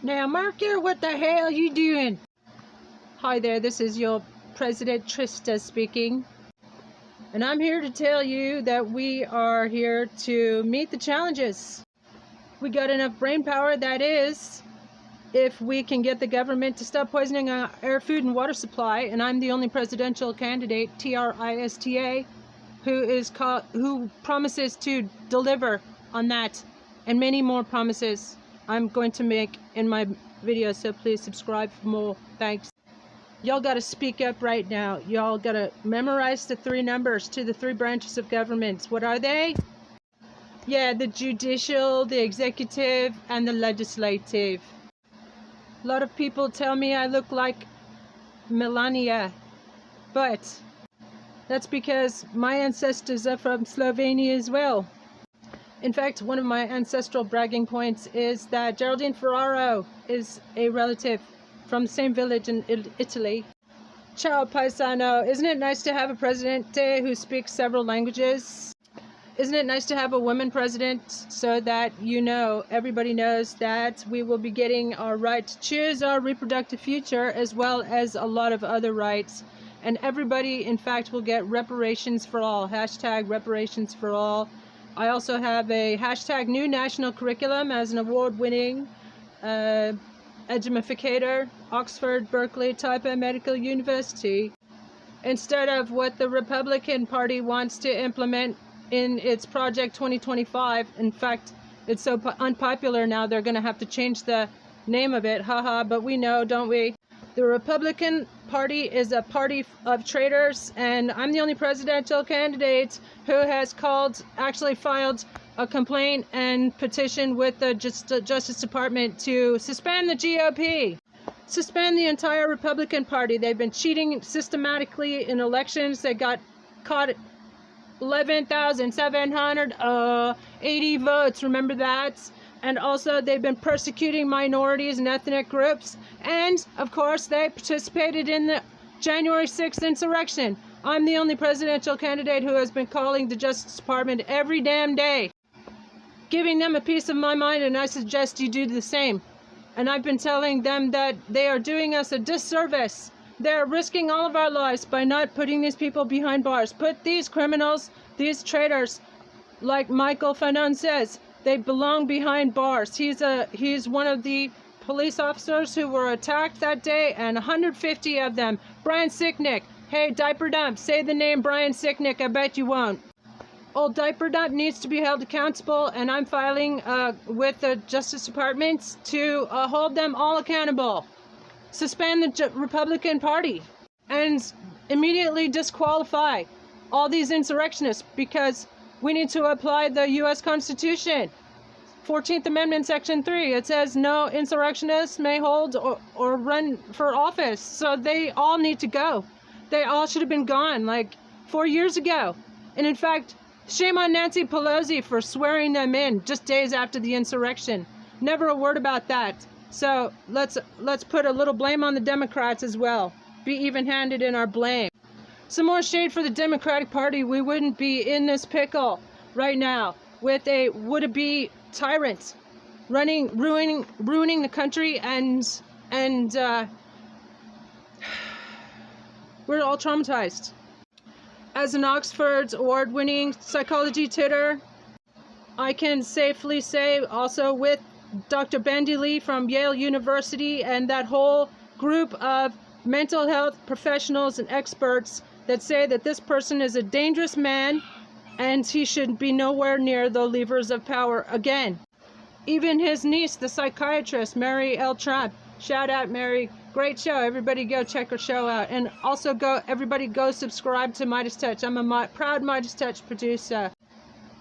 Now, Marker, what the hell are you doing? Hi there, this is your President Trista speaking. And I'm here to tell you that we are here to meet the challenges. We got enough brain power, that is, if we can get the government to stop poisoning our air, food, and water supply. And I'm the only presidential candidate, TRISTA, who promises to deliver on that and many more promises I'm going to make in my video, so please subscribe for more. Thanks. Y'all gotta speak up right now. Y'all gotta memorize the 3 numbers to the 3 branches of government. What are they? Yeah, the judicial, the executive, and the legislative. A lot of people tell me I look like Melania, but that's because my ancestors are from Slovenia as well. In fact, one of my ancestral bragging points is that Geraldine Ferraro is a relative from the same village in Italy. Ciao, paisano. Isn't it nice to have a president who speaks several languages? Isn't it nice to have a woman president so that everybody knows that we will be getting our right to choose our reproductive future as well as a lot of other rights. And everybody, in fact, will get reparations for all. Hashtag reparations for all. I also have a hashtag new national curriculum as an award-winning edumificator, Oxford, Berkeley, Taipei Medical University, instead of what the Republican Party wants to implement in its Project 2025. In fact, it's so unpopular now they're going to have to change the name of it. Haha, but we know, don't we? The Republican Party is a party of traitors, and I'm the only presidential candidate who has actually filed a complaint and petition with the Justice Department to suspend the GOP. Suspend the entire Republican Party. They've been cheating systematically in elections. They got caught 11,780 votes. Remember that? And also they've been persecuting minorities and ethnic groups. And of course they participated in the January 6th insurrection. I'm the only presidential candidate who has been calling the Justice Department every damn day, giving them a piece of my mind, and I suggest you do the same. And I've been telling them that they are doing us a disservice. They're risking all of our lives by not putting these people behind bars. Put these criminals, these traitors, like Michael Fanon says, they belong behind bars. He's one of the police officers who were attacked that day, and 150 of them. Brian Sicknick. Hey, Diaper Dump, say the name Brian Sicknick. I bet you won't. Old Diaper Dump needs to be held accountable, and I'm filing with the Justice Department to hold them all accountable. Suspend the Republican Party and immediately disqualify all these insurrectionists, because we need to apply the U.S. Constitution. 14th Amendment, Section 3. It says no insurrectionists may hold or run for office. So they all need to go. They all should have been gone like 4 years ago. And in fact, shame on Nancy Pelosi for swearing them in just days after the insurrection. Never a word about that. So let's put a little blame on the Democrats as well. Be even-handed in our blame. Some more shade for the Democratic Party. We wouldn't be in this pickle right now with a would-be tyrant ruining the country, and we're all traumatized. As an Oxford award-winning psychology tutor, I can safely say, also with Dr. Bendy Lee from Yale University and that whole group of mental health professionals and experts, that say that this person is a dangerous man and he should be nowhere near the levers of power again. Even his niece, the psychiatrist, Mary L. Trump. Shout out, Mary. Great show. Everybody go check her show out. And also everybody go subscribe to Midas Touch. I'm a proud Midas Touch producer.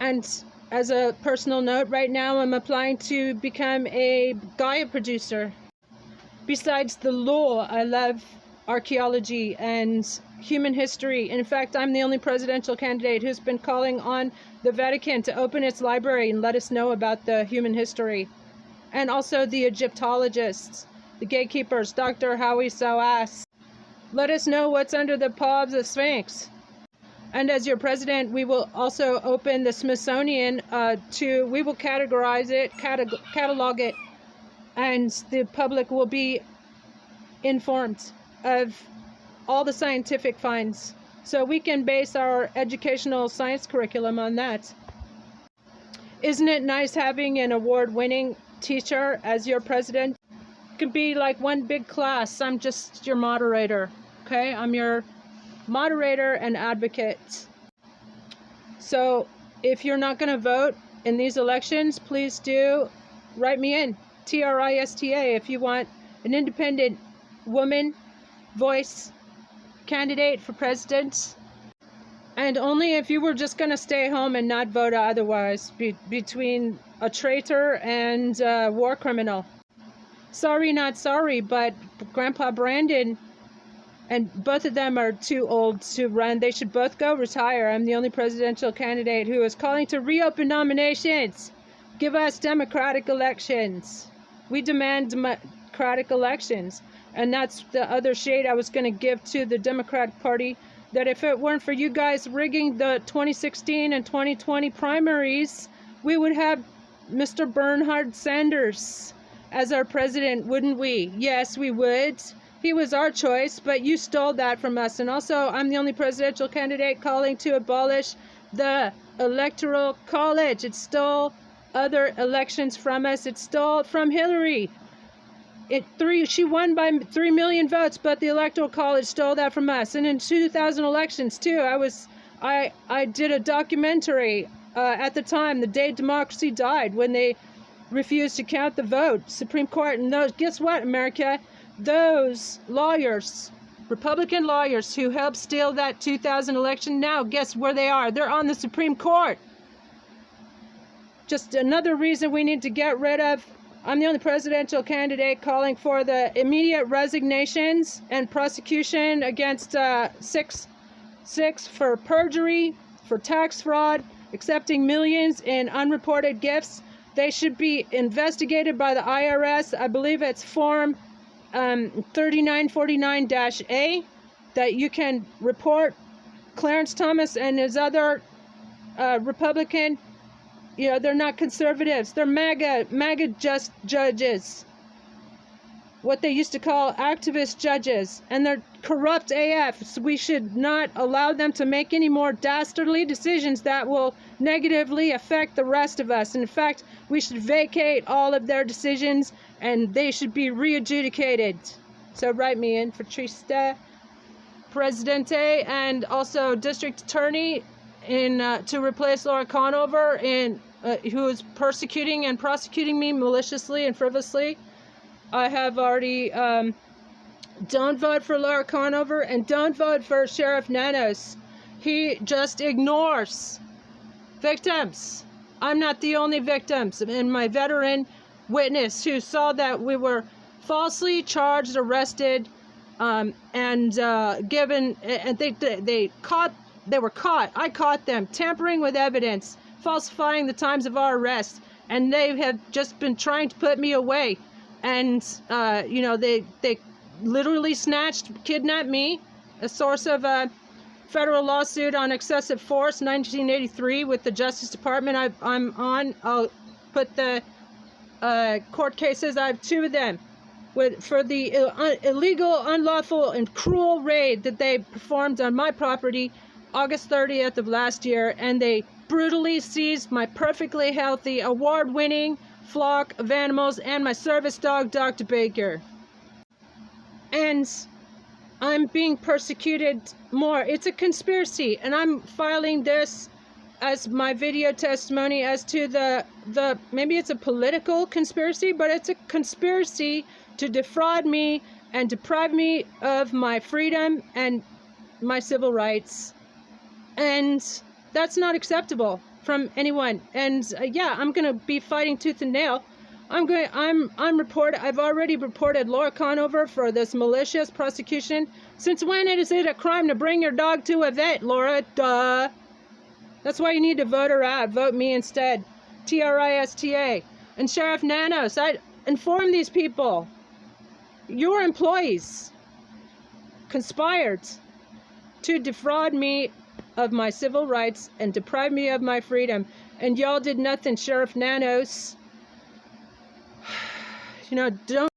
And as a personal note, right now I'm applying to become a Gaia producer. Besides the law, I love archaeology and human history. In fact, I'm the only presidential candidate who's been calling on the Vatican to open its library and let us know about the human history. And also the Egyptologists, the gatekeepers, Dr. Howie Soas. Let us know what's under the paw of the Sphinx. And as your president, we will also open the Smithsonian we will categorize it, catalog it and the public will be informed of all the scientific finds, so we can base our educational science curriculum on that. Isn't it nice having an award-winning teacher as your president? It could be like one big class. I'm just your moderator, okay? I'm your moderator and advocate. So if you're not going to vote in these elections, please do write me in, TRISTA, if you want an independent woman voice candidate for president. And only if you were just going to stay home and not vote otherwise, between a traitor and a war criminal. Sorry, not sorry, but Grandpa Brandon and both of them are too old to run. They should both go retire. I'm the only presidential candidate who is calling to reopen nominations. Give us democratic elections. We demand democratic elections. And that's the other shade I was going to give to the Democratic Party, that if it weren't for you guys rigging the 2016 and 2020 primaries, we would have Mr. Bernhard Sanders as our president, wouldn't we? Yes, we would. He was our choice, but you stole that from us. And also, I'm the only presidential candidate calling to abolish the Electoral College. It stole other elections from us. It stole from Hillary. She won by 3 million votes, but the Electoral College stole that from us. And in 2000 elections too, I did a documentary at the time, the day democracy died, when they refused to count the vote, Supreme Court. And guess what, America? Those lawyers, Republican lawyers who helped steal that 2000 election, now guess where they are? They're on the Supreme Court. Just another reason we need to get rid of. I'm the only presidential candidate calling for the immediate resignations and prosecution against six for perjury, for tax fraud, accepting millions in unreported gifts. They should be investigated by the IRS. I believe it's Form 3949-A, that you can report Clarence Thomas and his other Republican. You know, they're not conservatives. They're MAGA just judges. What they used to call activist judges. And they're corrupt AF. So we should not allow them to make any more dastardly decisions that will negatively affect the rest of us. And in fact, we should vacate all of their decisions and they should be re-adjudicated. So write me in for TRISTA4PREZ and also District Attorney to replace Laura Conover, who is persecuting and prosecuting me maliciously and frivolously. I have already, don't vote for Laura Conover and don't vote for Sheriff Nanos. He just ignores victims. I'm not the only victims. And my veteran witness who saw that we were falsely charged, arrested, and given, and they were caught. I caught them tampering with evidence, falsifying the times of our arrest, and they have just been trying to put me away. And you know, they literally kidnapped me, a source of a federal lawsuit on excessive force, 1983, with the Justice Department. I'm on. I'll put the court cases. I have 2 of them for the illegal, unlawful, and cruel raid that they performed on my property August 30th of last year, and they brutally seized my perfectly healthy, award-winning flock of animals and my service dog, Dr. Baker. And I'm being persecuted more. It's a conspiracy, and I'm filing this as my video testimony as to the maybe it's a political conspiracy, but it's a conspiracy to defraud me and deprive me of my freedom and my civil rights. And that's not acceptable from anyone. And yeah, I'm gonna be fighting tooth and nail. I've already reported Laura Conover for this malicious prosecution. Since when is it a crime to bring your dog to a vet, Laura? Duh. That's why you need to vote her out. Vote me instead. TRISTA. And Sheriff Nanos, I inform these people. Your employees conspired to defraud me of my civil rights and deprive me of my freedom. And y'all did nothing, Sheriff Nanos. don't